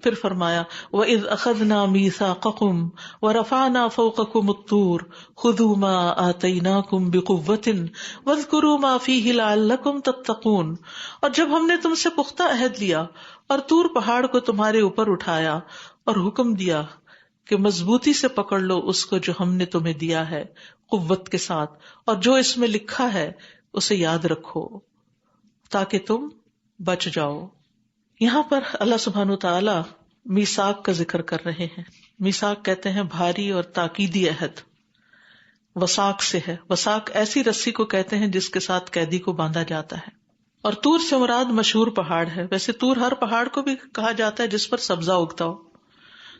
پھر فرمایا وَإِذْ أَخَذْنَا مِيثَاقَكُمْ وَرَفَعْنَا فَوْقَكُمُ الطُّورَ خُذُوا مَا آتَيْنَاكُمْ بِقُوَّةٍ وَاذْكُرُوا مَا فِيهِ لَعَلَّكُمْ تَتَّقُونَ، اور جب ہم نے تم سے پختہ عہد لیا اور طور پہاڑ کو تمہارے اوپر اٹھایا اور حکم دیا کہ مضبوطی سے پکڑ لو اس کو جو ہم نے تمہیں دیا ہے قوت کے ساتھ، اور جو اس میں لکھا ہے اسے یاد رکھو تاکہ تم بچ جاؤ۔ یہاں پر اللہ سبحانہ تعالی میثاق کا ذکر کر رہے ہیں۔ میثاق کہتے ہیں بھاری اور تاکیدی عہد، وثاق سے ہے۔ وثاق ایسی رسی کو کہتے ہیں جس کے ساتھ قیدی کو باندھا جاتا ہے۔ اور طور سے مراد مشہور پہاڑ ہے۔ ویسے طور ہر پہاڑ کو بھی کہا جاتا ہے جس پر سبزہ اگتا ہو،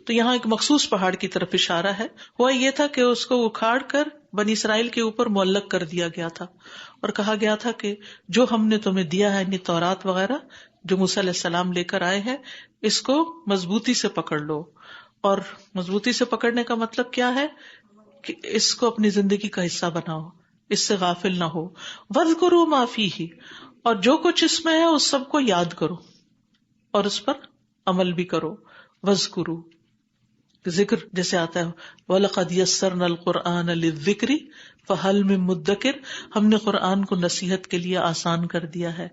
تو یہاں ایک مخصوص پہاڑ کی طرف اشارہ ہے۔ وہ یہ تھا کہ اس کو اکھاڑ کر بنی اسرائیل کے اوپر معلق کر دیا گیا تھا اور کہا گیا تھا کہ جو ہم نے تمہیں دیا ہے، یعنی تورات وغیرہ جو موسیٰ علیہ السلام لے کر آئے ہیں، اس کو مضبوطی سے پکڑ لو۔ اور مضبوطی سے پکڑنے کا مطلب کیا ہے کہ اس کو اپنی زندگی کا حصہ بناؤ، اس سے غافل نہ ہو۔ وَاذْكُرُوا مَا فِيهِ، اور جو کچھ اس میں ہے اس سب کو یاد کرو اور اس پر عمل بھی کرو۔ وَاذْكُرُوا، ذکر جیسے آتا ہے وَلَقَدْ يَسَّرْنَا الْقُرْآنَ لِلذِّكْرِ فَهَلْ مِن مُدَّكِرٍ، ہم نے قرآن کو نصیحت کے لیے آسان کر دیا ہے،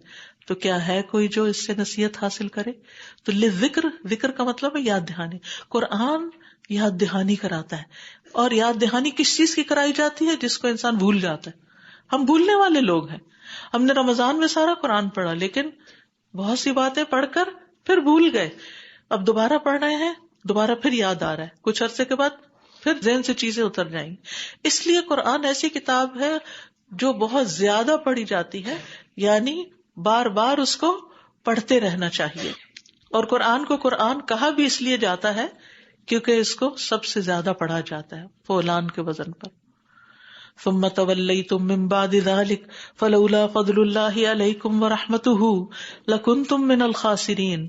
تو کیا ہے کوئی جو اس سے نصیحت حاصل کرے؟ تو للذکر، ذکر کا مطلب ہے یاد دہانی۔ قرآن یاد دہانی کراتا ہے، اور یاد دہانی کس چیز کی کرائی جاتی ہے؟ جس کو انسان بھول جاتا ہے۔ ہم بھولنے والے لوگ ہیں۔ ہم نے رمضان میں سارا قرآن پڑھا، لیکن بہت سی باتیں پڑھ کر پھر بھول گئے۔ اب دوبارہ پڑھ رہے ہیں، دوبارہ پھر یاد آ رہا ہے، کچھ عرصے کے بعد پھر ذہن سے چیزیں اتر جائیں گی۔ اس لیے قرآن ایسی کتاب ہے جو بہت زیادہ پڑھی جاتی ہے، یعنی بار بار اس کو پڑھتے رہنا چاہیے۔ اور قرآن کو قرآن کہا بھی اس لیے جاتا ہے کیونکہ اس کو سب سے زیادہ پڑھا جاتا ہے فولان کے وزن پر۔ ثم تولیتم من بعد ذلک فلولا فضل اللہ علیکم ورحمتہ لکنتم من الخاسرین،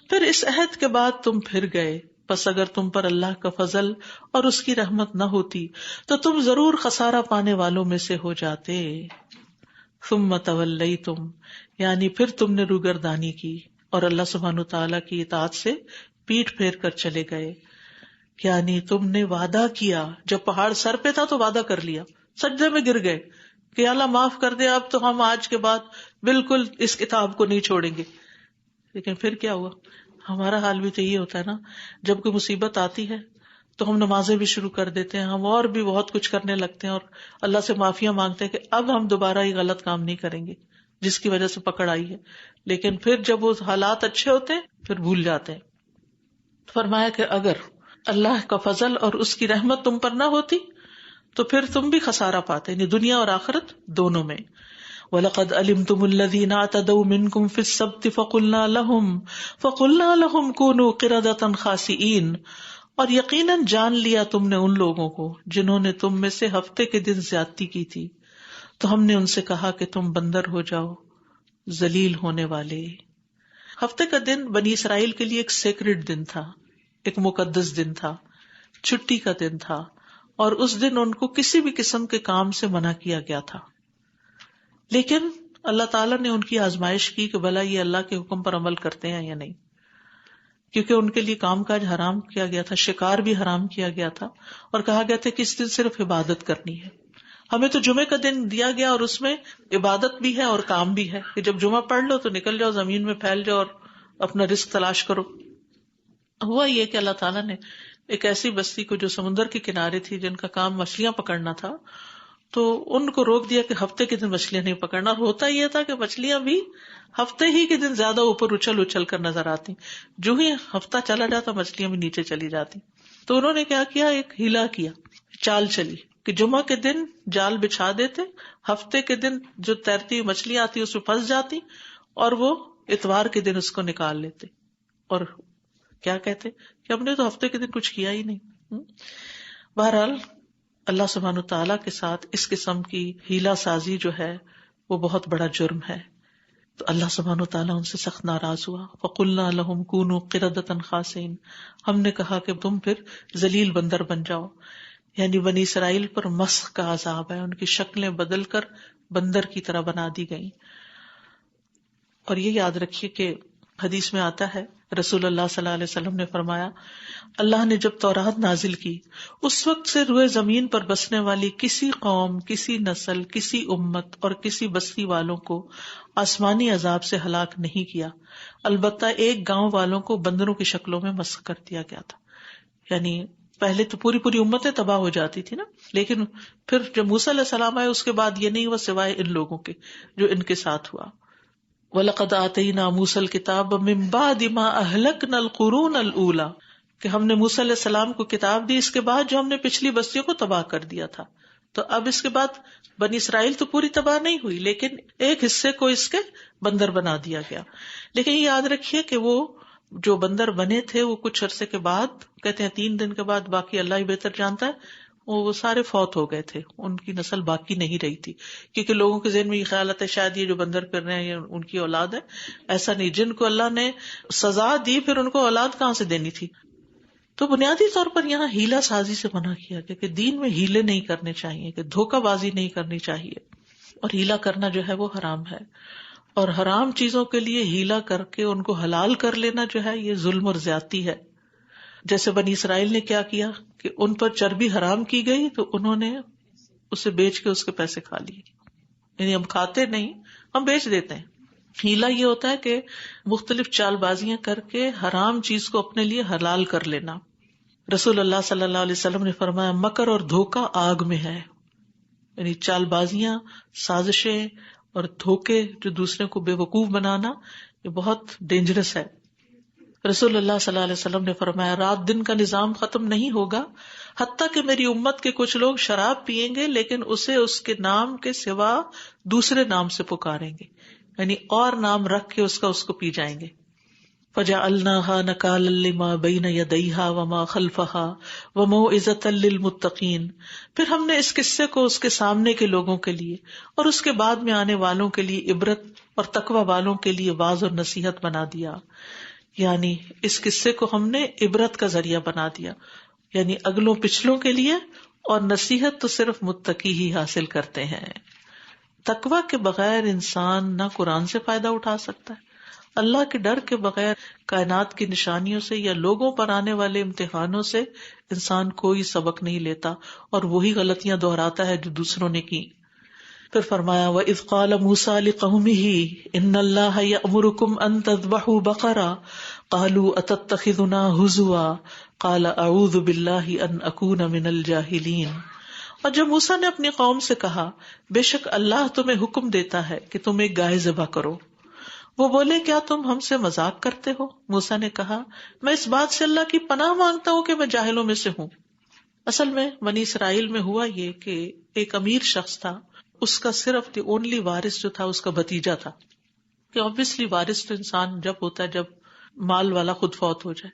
پھر اس عہد کے بعد تم پھر گئے، پس اگر تم پر اللہ کا فضل اور اس کی رحمت نہ ہوتی تو تم ضرور خسارہ پانے والوں میں سے ہو جاتے۔ ثم تولیتم، یعنی پھر تم نے روگردانی کی اور اللہ سبحانہ تعالیٰ کی اطاعت سے پیٹ پھیر کر چلے گئے۔ یعنی تم نے وعدہ کیا، جب پہاڑ سر پہ تھا تو وعدہ کر لیا، سجدے میں گر گئے کہ اللہ معاف کر دے، اب تو ہم آج کے بعد بالکل اس کتاب کو نہیں چھوڑیں گے۔ لیکن پھر کیا ہوا؟ ہمارا حال بھی تو یہ ہوتا ہے نا، جب کوئی مصیبت آتی ہے تو ہم نمازیں بھی شروع کر دیتے ہیں، ہم اور بھی بہت کچھ کرنے لگتے ہیں اور اللہ سے معافیاں مانگتے ہیں کہ اب ہم دوبارہ یہ غلط کام نہیں کریں گے جس کی وجہ سے پکڑ آئی ہے۔ لیکن پھر جب وہ حالات اچھے ہوتے ہیں پھر بھول جاتے ہیں۔ فرمایا کہ اگر اللہ کا فضل اور اس کی رحمت تم پر نہ ہوتی تو پھر تم بھی خسارہ پاتے، یعنی دنیا اور آخرت دونوں میں۔ وَلَقَدْ عَلِمْتُمُ الَّذِينَ اعْتَدَوْا مِنْكُمْ فِي السَّبْتِ فَقُلْنَا لَهُمْ كُونُوا قِرَدَةً خَاسِئِينَ، اور یقیناً جان لیا تم نے ان لوگوں کو جنہوں نے تم میں سے ہفتے کے دن زیادتی کی تھی، تو ہم نے ان سے کہا کہ تم بندر ہو جاؤ، ذلیل ہونے والے۔ ہفتے کا دن بنی اسرائیل کے لیے ایک سیکرڈ دن تھا، ایک مقدس دن تھا، چھٹی کا دن تھا، اور اس دن ان کو کسی بھی قسم کے کام سے منع کیا گیا تھا۔ لیکن اللہ تعالیٰ نے ان کی آزمائش کی کہ بھلا یہ اللہ کے حکم پر عمل کرتے ہیں یا نہیں، کیونکہ ان کے لیے کام کاج حرام کیا گیا تھا، شکار بھی حرام کیا گیا تھا، اور کہا گیا تھا کہ اس دن صرف عبادت کرنی ہے۔ ہمیں تو جمعے کا دن دیا گیا اور اس میں عبادت بھی ہے اور کام بھی ہے کہ جب جمعہ پڑھ لو تو نکل جاؤ، زمین میں پھیل جاؤ اور اپنا رزق تلاش کرو۔ ہوا یہ کہ اللہ تعالیٰ نے ایک ایسی بستی کو جو سمندر کے کنارے تھی، جن کا کام مچھلیاں پکڑنا تھا، تو ان کو روک دیا کہ ہفتے کے دن مچھلیاں نہیں پکڑنا۔ اور ہوتا یہ تھا کہ مچھلیاں بھی ہفتے ہی کے دن زیادہ اوپر اچھل کر نظر آتی، جو ہی ہفتہ چلا جاتا مچھلیاں بھی نیچے چلی جاتی۔ تو انہوں نے کیا کیا، ایک ہیلا کیا، چال چلی کہ جمعہ کے دن جال بچھا دیتے، ہفتے کے دن جو تیرتی ہوئی مچھلیاں آتی اس میں پھنس جاتی، اور وہ اتوار کے دن اس کو نکال لیتے، اور کیا کہتے کہ ہم نے تو ہفتے کے دن کچھ کیا ہی نہیں۔ بہرحال اللہ سبحانہ تعالیٰ کے ساتھ اس قسم کی ہیلا سازی جو ہے وہ بہت بڑا جرم ہے۔ تو اللہ سبحانہ تعالیٰ ان سے سخت ناراض ہوا۔ فَقُلْنَا لَهُمْ كُونُوا قِرَدَةً خَاسِئِينَ، ہم نے کہا کہ تم پھر ذلیل بندر بن جاؤ، یعنی بنی اسرائیل پر مسخ کا عذاب ہے، ان کی شکلیں بدل کر بندر کی طرح بنا دی گئیں۔ اور یہ یاد رکھیے کہ حدیث میں آتا ہے رسول اللہ صلی اللہ علیہ وسلم نے فرمایا، اللہ نے جب تورات نازل کی اس وقت سے روئے زمین پر بسنے والی کسی قوم، کسی نسل، کسی امت اور کسی بستی والوں کو آسمانی عذاب سے ہلاک نہیں کیا، البتہ ایک گاؤں والوں کو بندروں کی شکلوں میں مسخ کر دیا گیا تھا. یعنی پہلے تو پوری پوری امتیں تباہ ہو جاتی تھی نا، لیکن پھر جب موسیٰ علیہ السلام آئے اس کے بعد یہ نہیں ہوا سوائے ان لوگوں کے جو ان کے ساتھ ہوا. وَلَقَدْ آتَيْنَا مُوسَى الْكِتَابَ مِن بَعْدِ مَا أَهْلَكْنَا الْقُرُونَ الْأُولَى، کہ ہم نے موسیٰ علیہ السلام کو کتاب دی اس کے بعد جو ہم نے پچھلی بستیوں کو تباہ کر دیا تھا. تو اب اس کے بعد بنی اسرائیل تو پوری تباہ نہیں ہوئی، لیکن ایک حصے کو اس کے بندر بنا دیا گیا. لیکن یہ یاد رکھیے کہ وہ جو بندر بنے تھے وہ کچھ عرصے کے بعد، کہتے ہیں 3 دن کے بعد، باقی اللہ ہی بہتر جانتا ہے، وہ سارے فوت ہو گئے تھے، ان کی نسل باقی نہیں رہی تھی. کیونکہ لوگوں کے ذہن میں یہ خیال آتا ہے شاید یہ جو بندر پھر رہے ہیں یہ ان کی اولاد ہے. ایسا نہیں، جن کو اللہ نے سزا دی پھر ان کو اولاد کہاں سے دینی تھی. تو بنیادی طور پر یہاں ہیلا سازی سے منع کیا گیا کہ دین میں ہیلے نہیں کرنے چاہیے، کہ دھوکہ بازی نہیں کرنی چاہیے، اور ہیلا کرنا جو ہے وہ حرام ہے. اور حرام چیزوں کے لیے ہیلا کر کے ان کو حلال کر لینا جو ہے یہ ظلم اور زیادتی ہے. جیسے بنی اسرائیل نے کیا کیا کہ ان پر چربی حرام کی گئی تو انہوں نے اسے بیچ کے اس کے پیسے کھا لیے. یعنی ہم کھاتے نہیں، ہم بیچ دیتے ہیں. ہیلا یہ ہوتا ہے کہ مختلف چال بازیاں کر کے حرام چیز کو اپنے لیے حلال کر لینا. رسول اللہ صلی اللہ علیہ وسلم نے فرمایا مکر اور دھوکہ آگ میں ہے. یعنی چال بازیاں، سازشیں اور دھوکے جو دوسرے کو بے وقوف بنانا یہ بہت ڈینجرس ہے. رسول اللہ صلی اللہ علیہ وسلم نے فرمایا رات دن کا نظام ختم نہیں ہوگا حتیٰ کہ میری امت کے کچھ لوگ شراب پیئیں گے لیکن اسے اس کے نام کے سوا دوسرے نام سے پکاریں گے، یعنی اور نام رکھ کے اس کو پی جائیں گے. فَجَعَلْنَاهَا نَكَالًا لِمَا بَيْنَ يَدَيْهَا وَمَا خَلْفَهَا وَمَوْعِظَةً لِّلْمُتَّقِينَ. پھر ہم نے اس قصے کو اس کے سامنے کے لوگوں کے لیے اور اس کے بعد میں آنے والوں کے لیے عبرت اور تقوی والوں کے لیے واعظ اور نصیحت بنا دیا. یعنی اس قصے کو ہم نے عبرت کا ذریعہ بنا دیا، یعنی اگلوں پچھلوں کے لیے، اور نصیحت تو صرف متقی ہی حاصل کرتے ہیں. تقوی کے بغیر انسان نہ قرآن سے فائدہ اٹھا سکتا ہے، اللہ کے ڈر کے بغیر کائنات کی نشانیوں سے یا لوگوں پر آنے والے امتحانوں سے انسان کوئی سبق نہیں لیتا اور وہی غلطیاں دہراتا ہے جو دوسروں نے کی. پھر فرمایا وَإِذْ قَالَ مُوسَىٰ لِقَوْمِهِ إِنَّ اللَّهَ يَأْمُرُكُمْ أَن تَذْبَحُوا بَقَرَةً قَالُوا أَتَتَّخِذُنَا هُزُوًا قَالَ أَعُوذُ بِاللَّهِ أَنْ أَكُونَ مِنَ الْجَاهِلِينَ. اور جب موسیٰ نے اپنی قوم سے کہا بے شک اللہ تمہیں حکم دیتا ہے کہ تم ایک گائے ذبح کرو، وہ بولے کیا تم ہم سے مذاق کرتے ہو؟ موسیٰ نے کہا میں اس بات سے اللہ کی پناہ مانگتا ہوں کہ میں جاہلوں میں سے ہوں. اصل میں بنی اسرائیل میں ہوا یہ کہ ایک امیر شخص تھا، اس کا صرف دی اونلی وارث جو تھا اس کا بھتیجا تھا. کہ obviously وارث تو انسان جب ہوتا ہے جب مال والا خود فوت ہو جائے،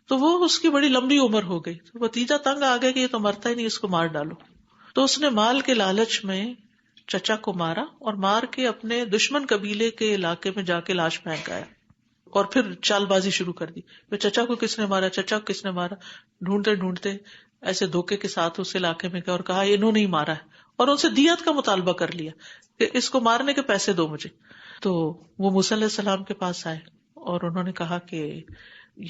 تو وہ اس کی بڑی لمبی عمر ہو گئی، تو بھتیجا تنگ آ گیا کہ یہ تو مرتا ہی نہیں، اس کو مار ڈالو. تو اس نے مال کے لالچ میں چچا کو مارا اور مار کے اپنے دشمن قبیلے کے علاقے میں جا کے لاش پھینک آیا اور پھر چال بازی شروع کر دی. چچا کو کس نے مارا، چچا کو کس نے مارا، ڈھونڈتے ڈھونڈتے ایسے دھوکے کے ساتھ اس علاقے میں گیا اور کہا انہوں نے ہی مارا ہے، اور ان سے دیت کا مطالبہ کر لیا کہ اس کو مارنے کے پیسے دو مجھے. تو وہ موسیٰ علیہ السلام کے پاس آئے اور انہوں نے کہا کہ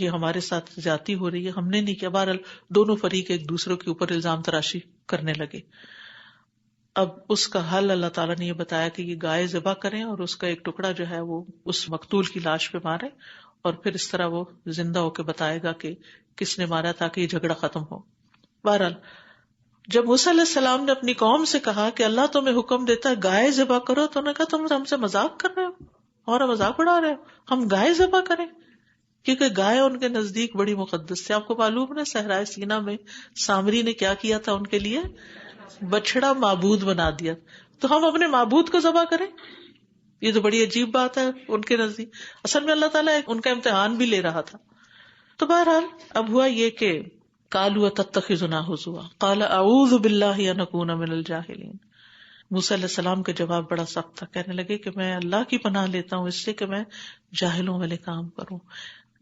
یہ ہمارے ساتھ زیادتی ہو رہی ہے، ہم نے نہیں کیا. بہرحال دونوں فریق ایک دوسرے کے اوپر الزام تراشی کرنے لگے. اب اس کا حل اللہ تعالیٰ نے یہ بتایا کہ یہ گائے ذبح کریں اور اس کا ایک ٹکڑا جو ہے وہ اس مقتول کی لاش پہ مارے، اور پھر اس طرح وہ زندہ ہو کے بتائے گا کہ کس نے مارا تاکہ یہ جھگڑا ختم ہو. بہرحال جب موسیٰ علیہ السلام نے اپنی قوم سے کہا کہ اللہ تمہیں حکم دیتا ہے گائے ذبح کرو، تو انہوں نے کہا تم ہم سے مذاق کر رہے ہو، ہمارا مذاق اڑا رہے ہو، ہم گائے ذبح کریں؟ کیونکہ گائے ان کے نزدیک بڑی مقدس تھی. آپ کو معلوم ہے صحرائے سینا میں سامری نے کیا کیا تھا ان کے لیے؟ بچڑا معبود بنا دیا. تو ہم اپنے معبود کو ذبح کریں؟ یہ تو بڑی عجیب بات ہے ان کے نزدیک. اصل میں اللہ تعالیٰ ان کا امتحان بھی لے رہا تھا. تو بہرحال اب ہوا یہ کہ قالوا تتخذنا ہزوا قال اعوذ باللہ ان اکون من الجاہلین. موسیٰ علیہ السلام کا جواب بڑا سخت تھا، کہنے لگے کہ میں اللہ کی پناہ لیتا ہوں اس سے کہ میں جاہلوں والے کام کروں.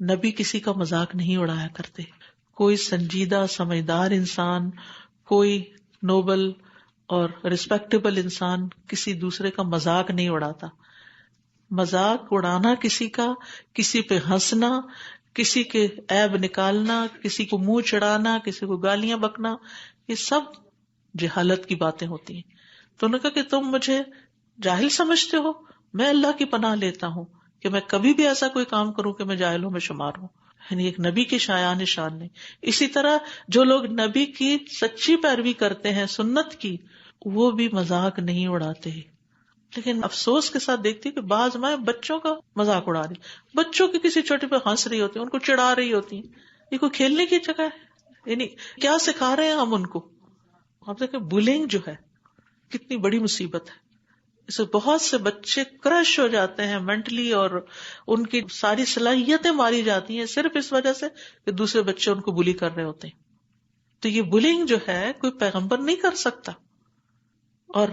نبی کسی کا مذاق نہیں اڑایا کرتے. کوئی سنجیدہ سمجھدار انسان، کوئی نوبل اور ریسپیکٹیبل انسان کسی دوسرے کا مذاق نہیں اڑاتا. مذاق اڑانا کسی کا، کسی پہ ہنسنا، کسی کے عیب نکالنا، کسی کو منہ چڑھانا، کسی کو گالیاں بکنا، یہ سب جہالت کی باتیں ہوتی ہیں. تو انہوں نے کہا کہ تم مجھے جاہل سمجھتے ہو، میں اللہ کی پناہ لیتا ہوں کہ میں کبھی بھی ایسا کوئی کام کروں کہ میں جاہلوں میں شمار ہوں. یعنی ایک نبی کی شایان شان نہیں. اسی طرح جو لوگ نبی کی سچی پیروی کرتے ہیں سنت کی، وہ بھی مذاق نہیں اڑاتے. لیکن افسوس کے ساتھ دیکھتی کہ بعض مائیں بچوں کا مذاق اڑا رہی، بچوں کی کسی چھوٹے پہ ہنس رہی ہوتی ہیں، ان کو چڑھا رہی ہوتی ہیں. یہ کوئی کھیلنے کی جگہ ہے؟ یعنی کیا سکھا رہے ہیں ہم ان کو؟ آپ دیکھیں بلنگ جو ہے کتنی بڑی مصیبت ہے. اس سے بہت سے بچے کرش ہو جاتے ہیں مینٹلی، اور ان کی ساری صلاحیتیں ماری جاتی ہیں صرف اس وجہ سے کہ دوسرے بچے ان کو بلی کر رہے ہوتے ہیں. تو یہ بلنگ جو ہے کوئی پیغمبر نہیں کر سکتا. اور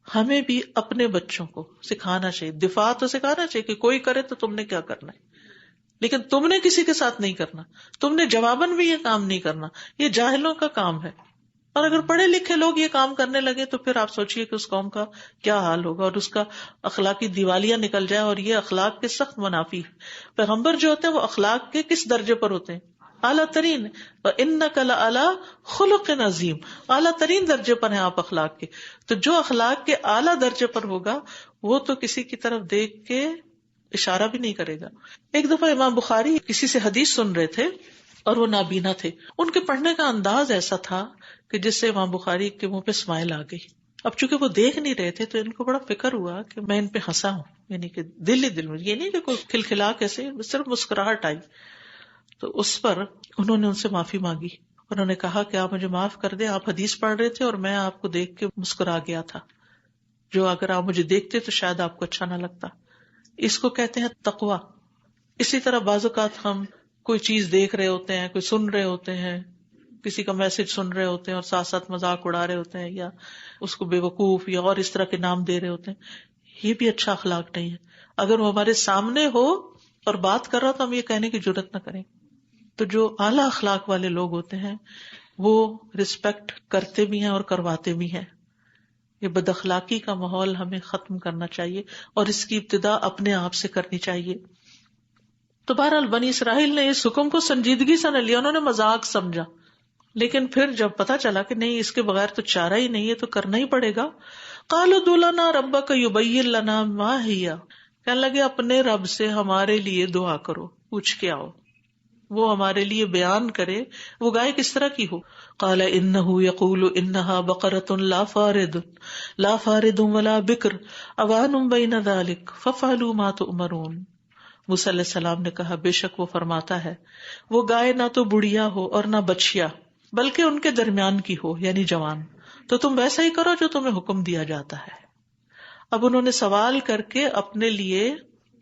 ہمیں بھی اپنے بچوں کو سکھانا چاہیے، دفاع تو سکھانا چاہیے کہ کوئی کرے تو تم نے کیا کرنا ہے، لیکن تم نے کسی کے ساتھ نہیں کرنا، تم نے جواباً بھی یہ کام نہیں کرنا. یہ جاہلوں کا کام ہے. اور اگر پڑھے لکھے لوگ یہ کام کرنے لگے تو پھر آپ سوچئے کہ اس قوم کا کیا حال ہوگا، اور اس کا اخلاقی دیوالیہ نکل جائے. اور یہ اخلاق کے سخت منافی ہے. پیغمبر جو ہوتے ہیں وہ اخلاق کے کس درجے پر ہوتے ہیں؟ اعلیٰ ترین. وَإِنَّكَ لَعَلَىٰ خُلُقٍ عَظِيمٍ، اعلیٰ ترین درجے پر ہیں آپ اخلاق کے. تو جو اخلاق کے اعلیٰ درجے پر ہوگا وہ تو کسی کی طرف دیکھ کے اشارہ بھی نہیں کرے گا. ایک دفعہ امام بخاری کسی سے حدیث سن رہے تھے اور وہ نابینا تھے. ان کے پڑھنے کا انداز ایسا تھا کہ جس سے امام بخاری کے منہ پہ اسمائل آ گئی. اب چونکہ وہ دیکھ نہیں رہے تھے تو ان کو بڑا فکر ہوا کہ میں ان پہ ہنسا ہوں، یعنی کہ دل ہی دل میں، یہ نہیں کہ کوئی کھلکھلا کیسے، صرف مسکراہٹ آئی. تو اس پر انہوں نے ان سے معافی مانگی. انہوں نے کہا کہ آپ مجھے معاف کر دیں، آپ حدیث پڑھ رہے تھے اور میں آپ کو دیکھ کے مسکرا گیا تھا، جو اگر آپ مجھے دیکھتے تو شاید آپ کو اچھا نہ لگتا. اس کو کہتے ہیں تقویٰ. اسی طرح بعض اوقات ہم کوئی چیز دیکھ رہے ہوتے ہیں، کوئی سن رہے ہوتے ہیں، کسی کا میسج سن رہے ہوتے ہیں اور ساتھ ساتھ مذاق اڑا رہے ہوتے ہیں یا اس کو بے وقوف یا اور اس طرح کے نام دے رہے ہوتے ہیں. یہ بھی اچھا اخلاق نہیں ہے. اگر وہ ہمارے سامنے ہو اور بات کر رہا تو ہم یہ کہنے کی جرات نہ کریں. تو جو اعلیٰ اخلاق والے لوگ ہوتے ہیں وہ رسپیکٹ کرتے بھی ہیں اور کرواتے بھی ہیں. یہ بد اخلاقی کا ماحول ہمیں ختم کرنا چاہیے اور اس کی ابتدا اپنے آپ سے کرنی چاہیے. تو بہرحال بنی اسرائیل نے اس حکم کو سنجیدگی سے نہ لیا، انہوں نے مذاق سمجھا. لیکن پھر جب پتا چلا کہ نہیں اس کے بغیر تو چارہ ہی نہیں ہے تو کرنا ہی پڑے گا، قالوا ادع لنا ربک یبین لنا ما ہی، کہنے لگے اپنے رب سے ہمارے لیے دعا کرو، پوچھ کے آؤ، وہ ہمارے لیے بیان کرے وہ گائے کس طرح کی ہو. قال انه يقول انها بقرة لا فارض ولا بکر اوان بین ذلك فافعلوا ما تؤمرون. موسیٰ علیہ السلام نے کہا بے شک وہ فرماتا ہے وہ گائے نہ تو بڑھیا ہو اور نہ بچیا بلکہ ان کے درمیان کی ہو، یعنی جوان، تو تم ویسا ہی کرو جو تمہیں حکم دیا جاتا ہے. اب انہوں نے سوال کر کے اپنے لیے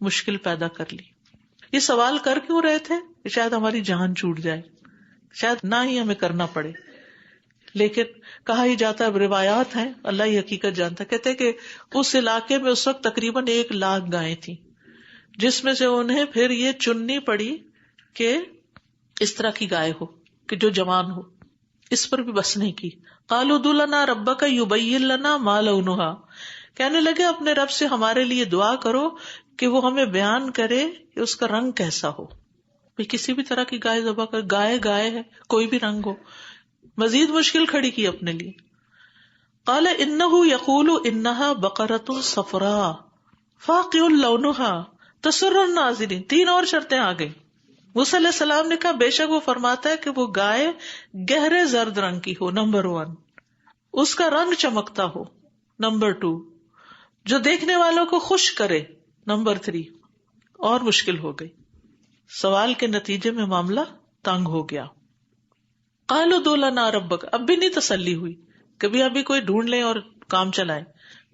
مشکل پیدا کر لی. یہ سوال کر کیوں رہے تھے؟ شاید ہماری جان چھوٹ جائے، شاید نہ ہی ہمیں کرنا پڑے. لیکن کہا ہی جاتا ہے، روایات ہیں، اللہ ہی حقیقت جانتا ہے، کہتے کہ اس علاقے میں اس وقت تقریباً 1,00,000 گائیں تھیں، جس میں سے انہیں پھر یہ چننی پڑی کہ اس طرح کی گائے ہو کہ جو جوان ہو. اس پر بھی بس نہیں کی. قالوا ادع لنا ربک یبین لنا ما لونھا، کہنے لگے اپنے رب سے ہمارے لیے دعا کرو کہ وہ ہمیں بیان کرے کہ اس کا رنگ کیسا ہو. کسی بھی طرح کی گائے ذبح کر، گائے گائے ہے، کوئی بھی رنگ ہو. مزید مشکل کھڑی کی اپنے لیے. قال انہ یقول انہا بقرۃ صفراء فاقع لونھا تسر الناظرین. 3 اور شرطیں آ گئی. موسیٰ علیہ السلام نے کہا بے شک وہ فرماتا ہے کہ وہ گائے گہرے زرد رنگ کی ہو، نمبر 1، اس کا رنگ چمکتا ہو، نمبر 2، جو دیکھنے والوں کو خوش کرے، نمبر 3. اور مشکل ہو گئی. سوال کے نتیجے میں معاملہ تنگ ہو گیا. قالوا ادع لنا ربک، اب بھی نہیں تسلی ہوئی، کبھی ابھی کوئی ڈھونڈ لیں اور کام چلائیں.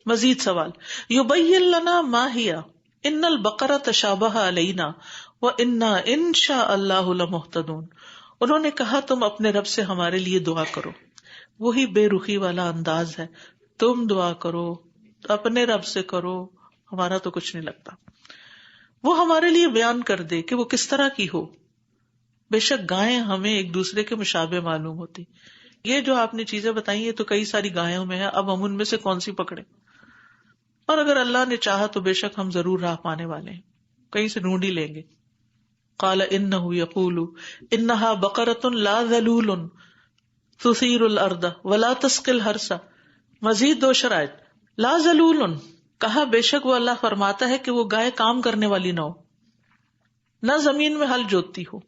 مزید سوال، یبین لنا ما ہی ان البقرہ تشابہ علینا وَإِنَّا إِن شَاءَ اللَّهُ لَمُهْتَدُونَ. انہوں نے کہا تم اپنے رب سے ہمارے لیے دعا کرو. وہی بے رخی والا انداز ہے، تم دعا کرو، اپنے رب سے کرو، ہمارا تو کچھ نہیں لگتا. وہ ہمارے لیے بیان کر دے کہ وہ کس طرح کی ہو. بے شک گائیں ہمیں ایک دوسرے کے مشابہ معلوم ہوتی. یہ جو آپ نے چیزیں بتائی یہ تو کئی ساری گایوں میں ہے، اب ہم ان میں سے کون سی پکڑے. اور اگر اللہ نے چاہا تو بے شک ہم ضرور راہ پانے والے ہیں، کہیں سے ڈھونڈ ہی لیں گے. قال انه يقول انها بقرة لا ذلول تثير الارض ولا تسقي الحرث. مزید 2 شرائط. لا ذلول کہا بے شک وہ اللہ فرماتا ہے کہ وہ گائے کام کرنے والی نہ ہو، نہ زمین میں ہل جوتتی ہو،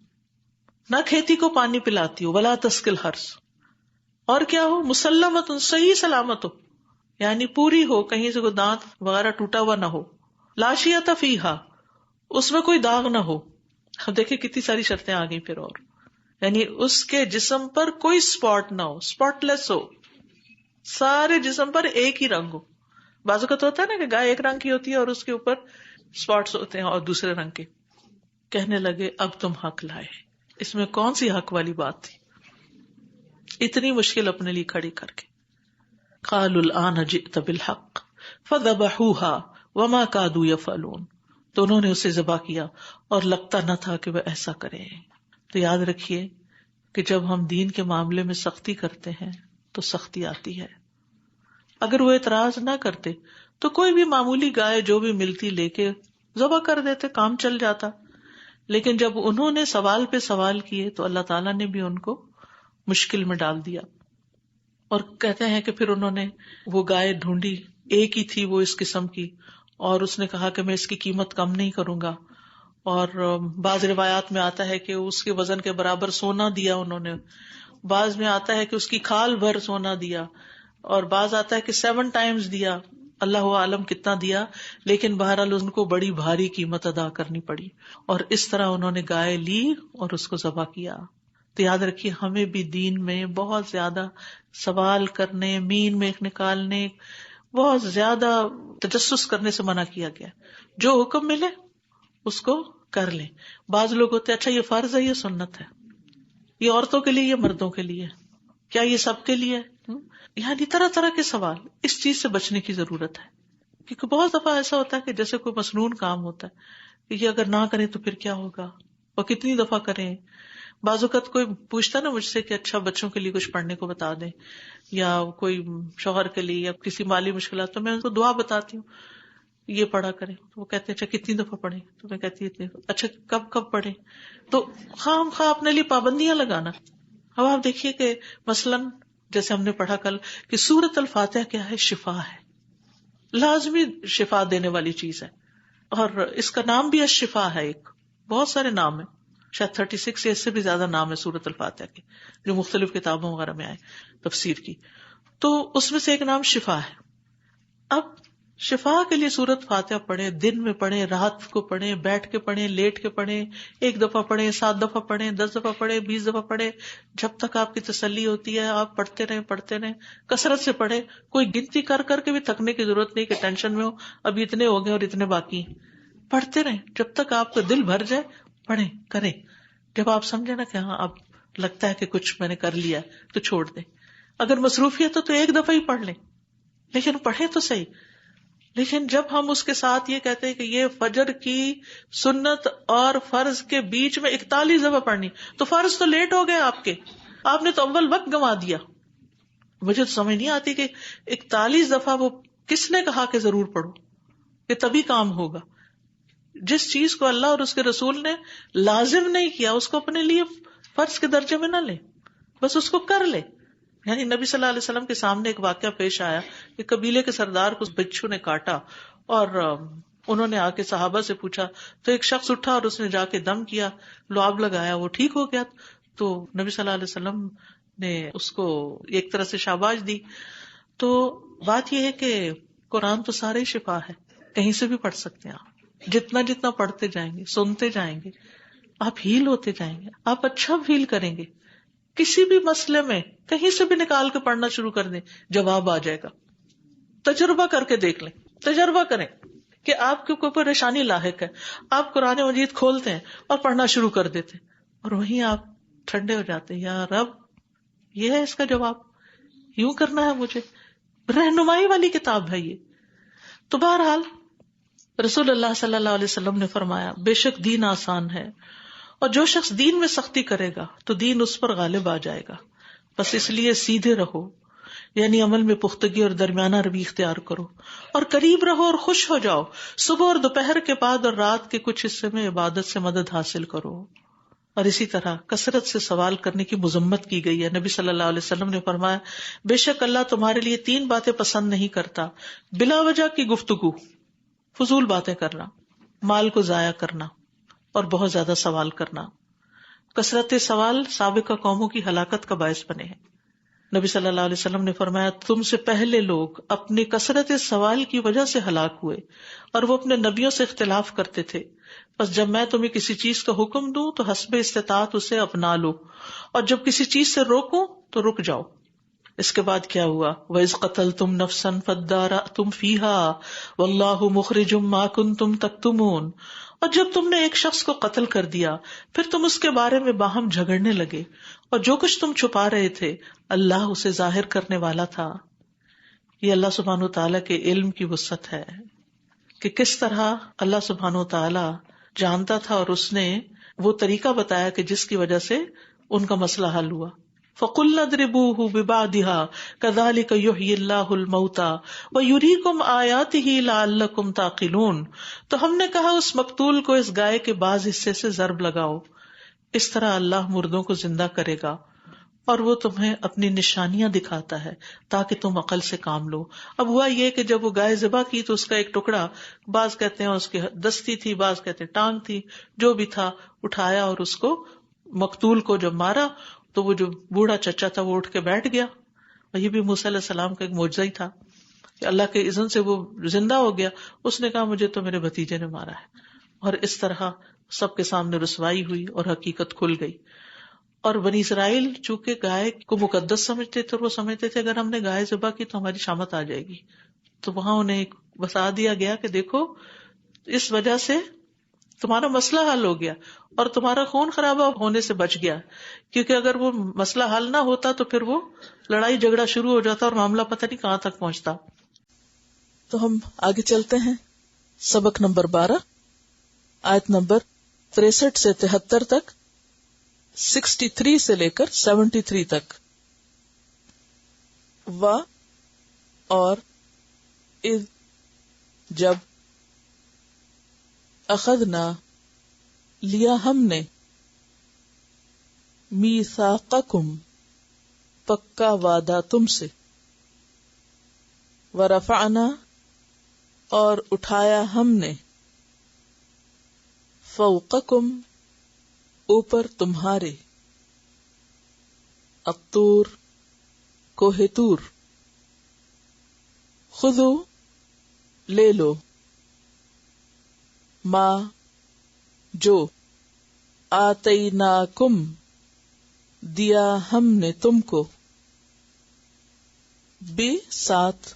نہ کھیتی کو پانی پلاتی ہو. ولا تسقي الحرث، اور کیا ہو؟ مسلمۃ، صحیح سلامت ہو، یعنی پوری ہو، کہیں سے کوئی دانت وغیرہ ٹوٹا ہوا نہ ہو. لا شیۃ فیہا، اس میں کوئی داغ نہ ہو. اب دیکھیں کتنی ساری شرطیں آ گئی پھر، اور یعنی اس کے جسم پر کوئی اسپاٹ نہ ہو، اسپاٹ لیس ہو، سارے جسم پر ایک ہی رنگ ہو. بعض اوقات ہوتا ہے نا کہ گائے ایک رنگ کی ہوتی ہے اور اس کے اوپر اسپاٹس ہوتے ہیں اور دوسرے رنگ کے. کہنے لگے اب تم حق لائے. اس میں کون سی حق والی بات تھی؟ اتنی مشکل اپنے لیے کھڑی کر کے. قالوا الآن جئت بالحق فذبحوها وما كادوا يفعلون. تو انہوں نے اسے ذبح کیا اور لگتا نہ تھا کہ وہ ایسا کریں. تو یاد رکھیے کہ جب ہم دین کے معاملے میں سختی کرتے ہیں تو سختی آتی ہے. اگر وہ اعتراض نہ کرتے تو کوئی بھی معمولی گائے جو بھی ملتی لے کے ذبح کر دیتے، کام چل جاتا. لیکن جب انہوں نے سوال پہ سوال کیے تو اللہ تعالیٰ نے بھی ان کو مشکل میں ڈال دیا. اور کہتے ہیں کہ پھر انہوں نے وہ گائے ڈھونڈی، ایک ہی تھی وہ اس قسم کی، اور اس نے کہا کہ میں اس کی قیمت کم نہیں کروں گا. اور بعض روایات میں آتا ہے کہ اس کے وزن کے برابر سونا دیا انہوں نے، بعض میں آتا ہے کہ اس کی کھال بھر سونا دیا، اور بعض آتا ہے کہ 7 times دیا. اللہ عالم کتنا دیا، لیکن بہرحال ان کو بڑی بھاری قیمت ادا کرنی پڑی. اور اس طرح انہوں نے گائے لی اور اس کو ذبح کیا. تو یاد رکھیے ہمیں بھی دین میں بہت زیادہ سوال کرنے، مین میں نکالنے، بہت زیادہ تجسس کرنے سے منع کیا گیا. جو حکم ملے اس کو کر لیں. بعض لوگ ہوتے ہیں اچھا یہ فرض ہے، یہ سنت ہے، یہ عورتوں کے لیے، یہ مردوں کے لیے، کیا یہ سب کے لیے؟ یعنی طرح طرح کے سوال. اس چیز سے بچنے کی ضرورت ہے، کیونکہ بہت دفعہ ایسا ہوتا ہے کہ جیسے کوئی مسنون کام ہوتا ہے کہ یہ اگر نہ کریں تو پھر کیا ہوگا، اور کتنی دفعہ کریں. بعض اوقات کوئی پوچھتا نا مجھ سے کہ اچھا بچوں کے لیے کچھ پڑھنے کو بتا دیں، یا کوئی شوہر کے لیے، یا کسی مالی مشکلات، تو میں ان کو دعا بتاتی ہوں یہ پڑھا کریں. تو وہ کہتے ہیں اچھا کتنی دفعہ پڑھیں؟ تو میں کہتی ہوں اچھا کب پڑھیں؟ تو خواہ اپنے لیے پابندیاں لگانا. اب آپ دیکھیے کہ مثلاً جیسے ہم نے پڑھا کل کہ سورۃ الفاتحہ کیا ہے؟ شفا ہے، لازمی شفا دینے والی چیز ہے. اور اس کا نام بھی الشفا ہے. ایک بہت سارے نام ہیں، شاید 36 یا اس سے بھی زیادہ نام ہے سورۃ الفاتحہ کے، جو مختلف کتابوں وغیرہ میں آئے تفسیر کی. تو اس میں سے ایک نام شفا ہے. اب شفا کے لیے سورۃ فاتحہ پڑھیں، دن میں پڑھیں، رات کو پڑھیں، بیٹھ کے پڑھیں، لیٹ کے پڑھیں، 1 دفعہ پڑھیں، 7 دفعہ پڑھیں، 10 دفعہ پڑھیں، 20 دفعہ پڑھیں، جب تک آپ کی تسلی ہوتی ہے آپ پڑھتے رہیں، کثرت سے پڑھیں. کوئی گنتی کر کر کے بھی تھکنے کی ضرورت نہیں کہ ٹینشن میں ہو ابھی اتنے ہو گئے اور اتنے باقی ہیں. پڑھتے رہیں جب تک آپ کا دل بھر جائے. پڑھیں، کریں. جب آپ سمجھے نا کہ ہاں اب لگتا ہے کہ کچھ میں نے کر لیا تو چھوڑ دیں. اگر مصروفیت ہے تو 1 دفعہ ہی پڑھ لیں، لیکن پڑھیں تو صحیح. لیکن جب ہم اس کے ساتھ یہ کہتے ہیں کہ یہ فجر کی سنت اور فرض کے بیچ میں 41 دفعہ پڑھنی، تو فرض تو لیٹ ہو گئے آپ نے تو اول وقت گنوا دیا. مجھے تو سمجھ نہیں آتی کہ 41 دفعہ وہ کس نے کہا کہ ضرور پڑھو، کہ تبھی کام ہوگا. جس چیز کو اللہ اور اس کے رسول نے لازم نہیں کیا اس کو اپنے لیے فرض کے درجے میں نہ لے، بس اس کو کر لے. یعنی نبی صلی اللہ علیہ وسلم کے سامنے ایک واقعہ پیش آیا کہ قبیلے کے سردار کو بچھو نے کاٹا، اور انہوں نے آ کے صحابہ سے پوچھا. تو ایک شخص اٹھا اور اس نے جا کے دم کیا، لعاب لگایا، وہ ٹھیک ہو گیا. تو نبی صلی اللہ علیہ وسلم نے اس کو ایک طرح سے شاباش دی. تو بات یہ ہے کہ قرآن تو سارے شفا ہے، کہیں سے بھی پڑھ سکتے ہیں. آپ جتنا پڑھتے جائیں گے، سنتے جائیں گے، آپ ہیل ہوتے جائیں گے، آپ اچھا فیل کریں گے. کسی بھی مسئلے میں کہیں سے بھی نکال کے پڑھنا شروع کر دیں، جواب آ جائے گا. تجربہ کر کے دیکھ لیں، تجربہ کریں کہ آپ کے کوئی پریشانی لاحق ہے، آپ قرآن مجید کھولتے ہیں اور پڑھنا شروع کر دیتے ہیں، اور وہیں آپ ٹھنڈے ہو جاتے ہیں. یا رب، یہ ہے اس کا جواب، یوں کرنا ہے مجھے. رہنمائی والی کتاب ہے یہ. تو بہرحال رسول اللہ صلی اللہ علیہ وسلم نے فرمایا بے شک دین آسان ہے، اور جو شخص دین میں سختی کرے گا تو دین اس پر غالب آ جائے گا. بس اس لیے سیدھے رہو، یعنی عمل میں پختگی اور درمیانہ روی اختیار کرو، اور قریب رہو اور خوش ہو جاؤ، صبح اور دوپہر کے بعد اور رات کے کچھ حصے میں عبادت سے مدد حاصل کرو۔ اور اسی طرح کثرت سے سوال کرنے کی مذمت کی گئی ہے۔ نبی صلی اللہ علیہ وسلم نے فرمایا، بے شک اللہ تمہارے لیے 3 باتیں پسند نہیں کرتا: بلا وجہ کی گفتگو، فضول باتیں کرنا، مال کو ضائع کرنا، اور بہت زیادہ سوال کرنا۔ کثرت سوال سابقہ قوموں کی ہلاکت کا باعث بنے ہیں۔ نبی صلی اللہ علیہ وسلم نے فرمایا، تم سے پہلے لوگ اپنی کثرت سوال کی وجہ سے ہلاک ہوئے، اور وہ اپنے نبیوں سے اختلاف کرتے تھے۔ بس جب میں تمہیں کسی چیز کا حکم دوں تو حسب استطاعت اسے اپنا لو، اور جب کسی چیز سے روکوں تو رک جاؤ۔ اس کے بعد کیا ہوا؟ وَإِذْ قَتَلْتُمْ نَفْسًا فَادَّارَأْتُمْ فِيهَا وَاللَّهُ مُخْرِجٌ مَا كُنْتُمْ تَكْتُمُونَ۔ اور جب تم نے ایک شخص کو قتل کر دیا، پھر تم اس کے بارے میں باہم جھگڑنے لگے، اور جو کچھ تم چھپا رہے تھے اللہ اسے ظاہر کرنے والا تھا۔ یہ اللہ سبحانہ وتعالیٰ کے علم کی وسعت ہے کہ کس طرح اللہ سبحانہ وتعالیٰ جانتا تھا، اور اس نے وہ طریقہ بتایا کہ جس کی وجہ سے ان کا مسئلہ حل ہوا۔ فَقُلْنَا اضْرِبُوهُ بِبَعْضِهَا كَذَلِكَ يُحْيِي اللَّهُ الْمَوْتَى وَيُرِيكُمْ آيَاتِهِ لَعَلَّكُمْ تَعْقِلُونَ۔ تو ہم نے کہا اس مقتول کو اس گائے کے بعض حصے سے ضرب لگاؤ، اس طرح اللہ مردوں کو زندہ کرے گا، اور وہ تمہیں اپنی نشانیاں دکھاتا ہے تاکہ تم عقل سے کام لو۔ اب ہوا یہ کہ جب وہ گائے ذبح کی تو اس کا ایک ٹکڑا، بعض کہتے ہیں اس کی دستی تھی، بعض کہتے ہیں ٹانگ تھی، جو بھی تھا اٹھایا، اور اس کو مقتول کو جب مارا تو وہ جو بوڑھا چچا تھا وہ اٹھ کے بیٹھ گیا۔ اور یہ بھی موسیٰ علیہ السلام کا ایک معجزہ ہی تھا کہ اللہ کے اذن سے وہ زندہ ہو گیا۔ اس نے کہا مجھے تو میرے بھتیجے نے مارا ہے، اور اس طرح سب کے سامنے رسوائی ہوئی اور حقیقت کھل گئی۔ اور بنی اسرائیل چونکہ گائے کو مقدس سمجھتے تھے، اور وہ سمجھتے تھے اگر ہم نے گائے ذبح کی تو ہماری شامت آ جائے گی، تو وہاں انہیں بتا دیا گیا کہ دیکھو اس وجہ سے تمہارا مسئلہ حل ہو گیا اور تمہارا خون خرابہ ہونے سے بچ گیا، کیونکہ اگر وہ مسئلہ حل نہ ہوتا تو پھر وہ لڑائی جھگڑا شروع ہو جاتا اور معاملہ پتہ نہیں کہاں تک پہنچتا۔ تو ہم آگے چلتے ہیں، سبق نمبر 12، آیت نمبر 63 سے 73 تک، 63 سے لے کر 73 تک۔ و اور اذ جب، اخذنا لیا ہم نے، میثاقکم پکا وعدہ تم سے، ورفعنا اور اٹھایا ہم نے، فوقکم اوپر تمہارے، الطور کوہ طور، خذو لے لو، ما جو، آتیناکم دیا ہم نے تم کو، ساتھ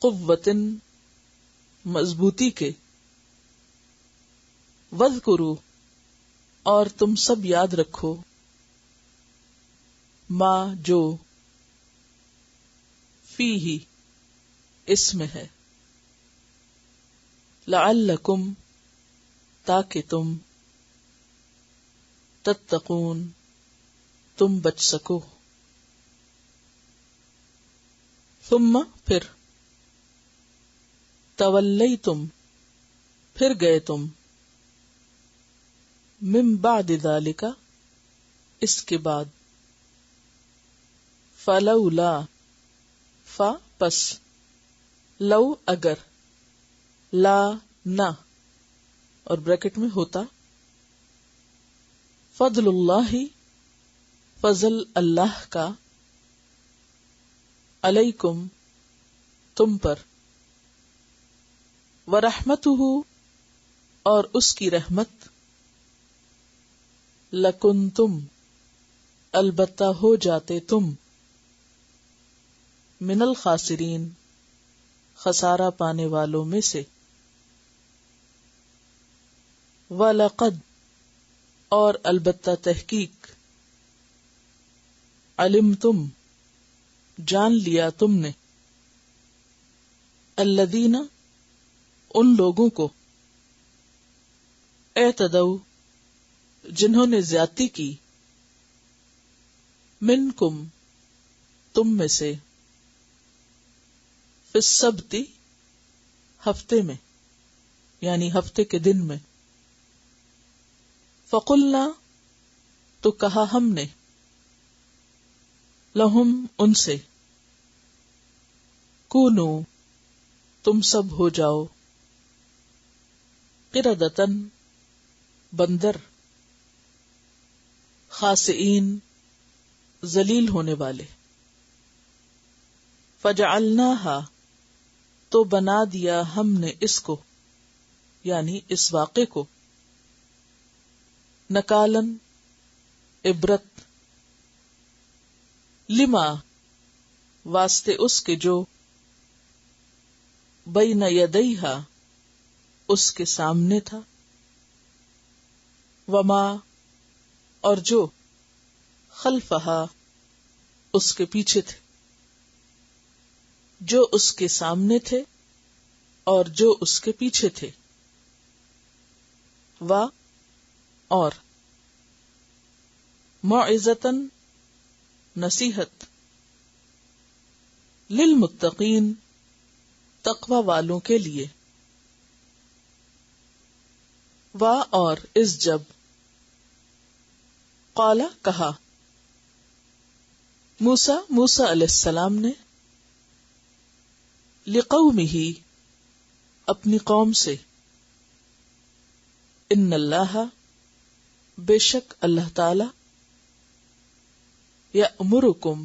قوتن مضبوطی کے، وذکروا اور تم سب یاد رکھو، ما جو، فیہ اس میں ہے، لعلکم تاکہ تم، تتقون تم بچ سکو، ثم پھر، تولیتم پھر گئے تم، من بعد ذالک اس کے بعد، فلولا پس، لو اگر، لا نہ اور بریکٹ میں ہوتا، فضل اللہ فضل اللہ کا، علیکم تم پر، ورحمتہ اور اس کی رحمت، لکنتم البتہ ہو جاتے تم، من الخاسرین خسارہ پانے والوں میں سے، وَلَقَدْ اور البتہ تحقیق، علمتم جان لیا تم نے، الذین ان لوگوں کو، اعتدوا جنہوں نے زیادتی کی، منکم تم میں سے، فی السبت ہفتے میں یعنی ہفتے کے دن میں، فقلنا تو کہا ہم نے، لہم ان سے، کونو تم سب ہو جاؤ، قردۃً بندر، خاسئین ذلیل ہونے والے، فجعلناہا تو بنا دیا ہم نے اس کو یعنی اس واقعے کو، نکالن عبرت، لما واسطے اس کے جو، بین یدیہا اس کے سامنے تھا، وما اور جو، خلفہا اس کے پیچھے تھے، جو اس کے سامنے تھے اور جو اس کے پیچھے تھے، اور موعظۃً نصیحت، للمتقین تقوی والوں کے لیے، اور اس جب، قال کہا، موسیٰ علیہ السلام نے، لقومہ اپنی قوم سے، ان اللہ بے شک اللہ تعالی، یأمرکم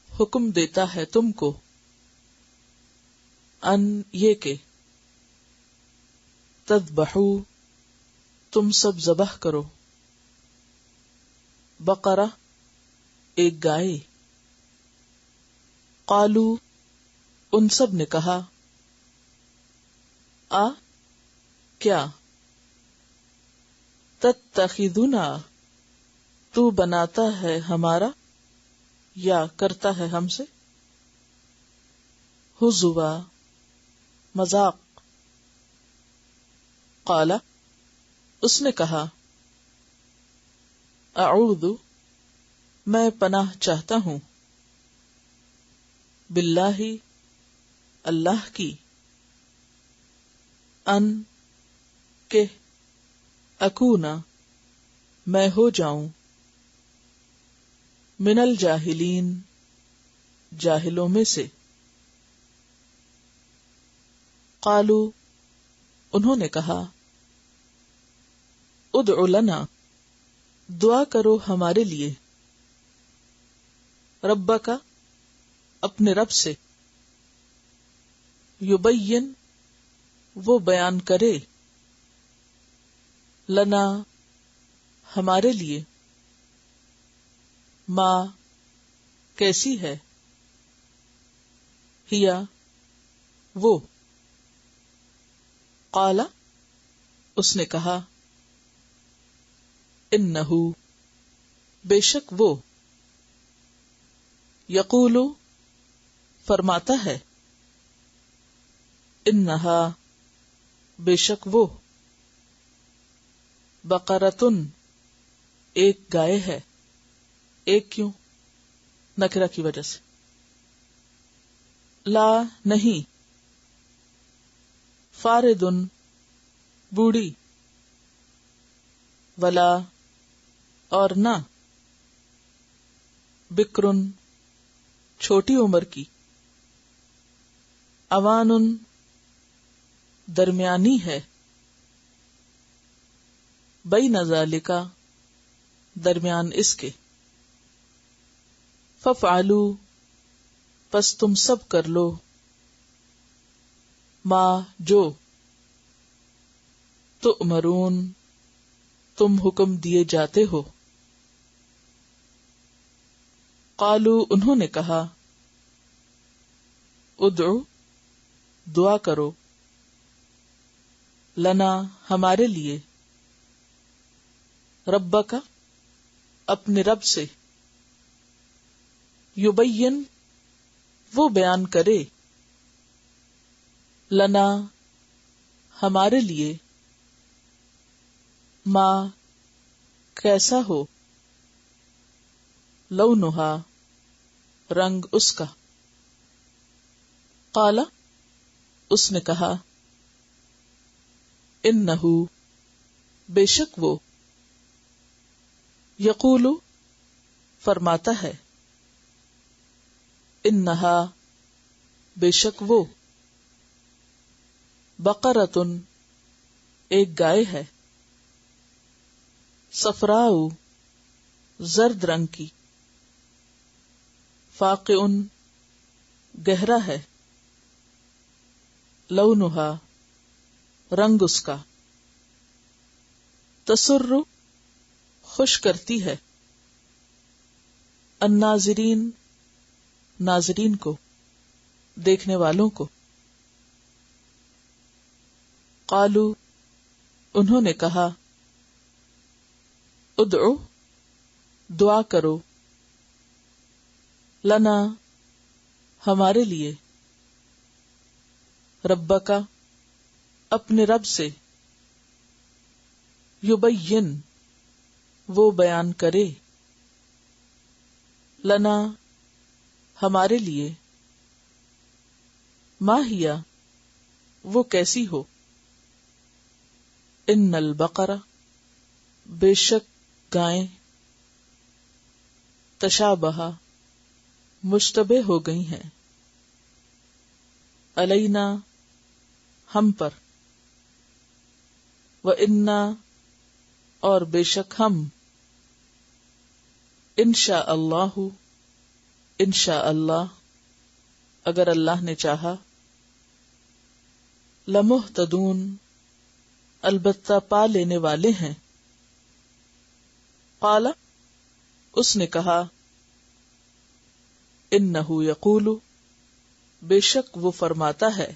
حکم دیتا ہے تم کو، ان یہ کہ، تذبحوا تم سب ذبح کرو، بقرہ ایک گائے، قالو ان سب نے کہا، کیا، تتخذنا تو بناتا ہے ہمارا یا کرتا ہے ہم سے، ہزوا مذاق، قال اس نے کہا، اعوذ میں پناہ چاہتا ہوں، باللہ اللہ کی، ان کہ اکونا میں ہو جاؤں، من الجاہلین جاہلوں میں سے، قالو انہوں نے کہا، ادع لنا دعا کرو ہمارے لیے، ربک اپنے رب سے، یبین وہ بیان کرے، لنا ہمارے لیے، ما کیسی ہے، ہیا وہ، قال اس نے کہا، انہو بے شک وہ، یقول فرماتا ہے، انہا بے شک وہ، بقرۃن ایک گائے ہے، ایک کیوں، نکرہ کی وجہ سے، لا نہیں، فاردن بوڑھی، ولا اور نہ، بکرن چھوٹی عمر کی، اوانن درمیانی ہے، بین ذالک درمیان اس کے، فافعلوا پس تم سب کر لو، ما جو، تؤمرون تم حکم دیے جاتے ہو، قالو انہوں نے کہا، ادعو دعا کرو، لنا ہمارے لیے، ربک اپنے رب سے، یبین وہ بیان کرے، لنا ہمارے لیے، ما کیسا ہو، لونہا رنگ اس کا. قال اس نے کہا انہو بے شک وہ یقول فرماتا ہے انہا بے شک وہ بقرۃن ایک گائے ہے صفراء زرد رنگ کی فاقع گہرا ہے لونہا رنگ اس کا تسر خوش کرتی ہے الناظرین ناظرین کو دیکھنے والوں کو. قالو انہوں نے کہا ادعو دعا کرو لنا ہمارے لیے ربکا اپنے رب سے یبین وہ بیان کرے لنا ہمارے لیے ماہیا وہ کیسی ہو ان البقرہ بے شک گائیں تشابہ مشتبہ ہو گئی ہیں علینا ہم پر وَإِنَّا اور بے شک ہم انشاء اللہ انشاء اللہ اگر اللہ نے چاہا لمہتدون البتہ پا لینے والے ہیں. قال اس نے کہا انہو یقول بے شک وہ فرماتا ہے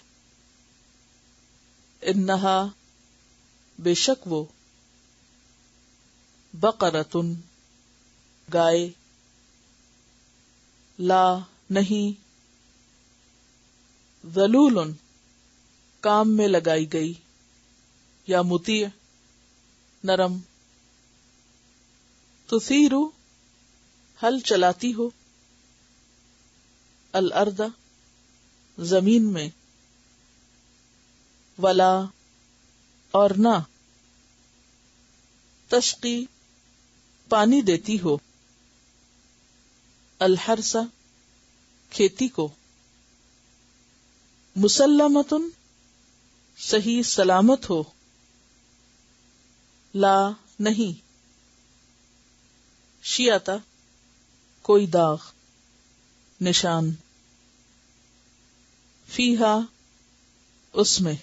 انہا بے شک وہ بقرۃن گائے لا نہیں ذلول کام میں لگائی گئی یا مطیع نرم تثیر ہل چلاتی ہو الارض زمین میں ولا اور نہ تسقی پانی دیتی ہو الحرث کھیتی کو مسلمتن صحیح سلامت ہو لا نہیں شیعتا کوئی داغ نشان فیہا اس میں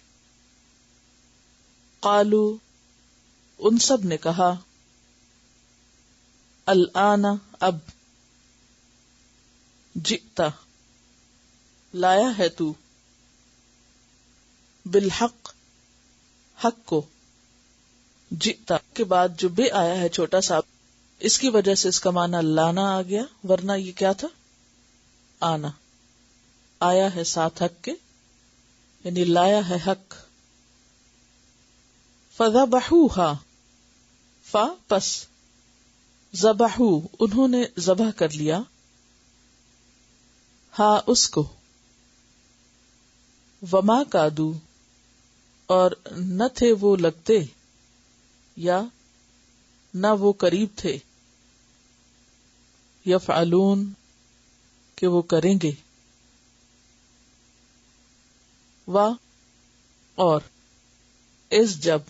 قالو ان سب نے کہا الآن اب جئتا لایا ہے تو بالحق حق کو جئتا کے بعد جو بے آیا ہے چھوٹا سا اس کی وجہ سے اس کا معنی لانا آ گیا ورنہ یہ کیا تھا آنا آیا ہے ساتھ حق کے یعنی لایا ہے حق. فذبحوها فا پس ذبحو انہوں نے ذبح کر لیا ہا اس کو وما کادو اور نہ تھے وہ لگتے یا نہ وہ قریب تھے یفعلون کہ وہ کریں گے وا اور اس جب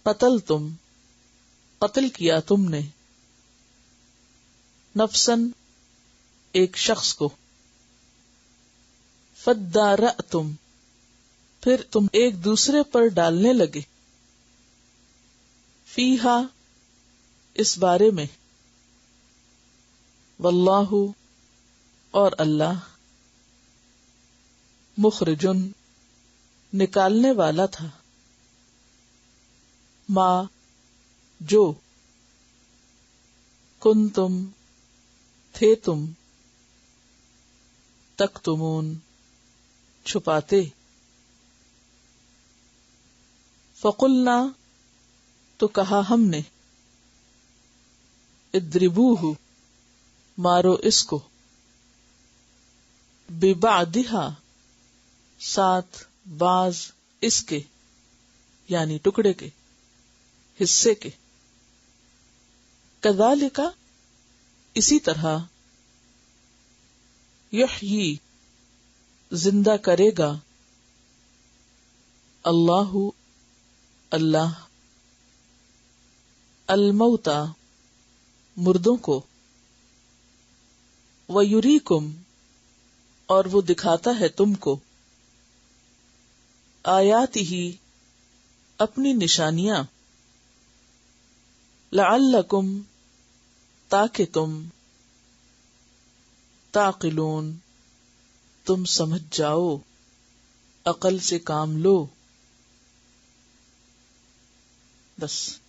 قتل تم قتل کیا تم نے نفسن ایک شخص کو فدارأتم پھر تم ایک دوسرے پر ڈالنے لگے فیہا اس بارے میں واللہ اور اللہ مخرجن نکالنے والا تھا ما جو کنتم تھے تم تکتمون چھپاتے فقلنا تو کہا ہم نے اضربوہ مارو اس کو، ببعدھا ساتھ بعض اس کے، یعنی ٹکڑے کے، حصے کے، کذالک اسی طرح، یحیی زندہ کرے گا، اللہ اللہ، الموتى مردوں کو، ویریکم اور وہ دکھاتا ہے تم کو، آیاتہ اپنی نشانیاں، لعلکم تاکہ تم، تعقلون تم سمجھ جاؤ، عقل سے کام لو. بس.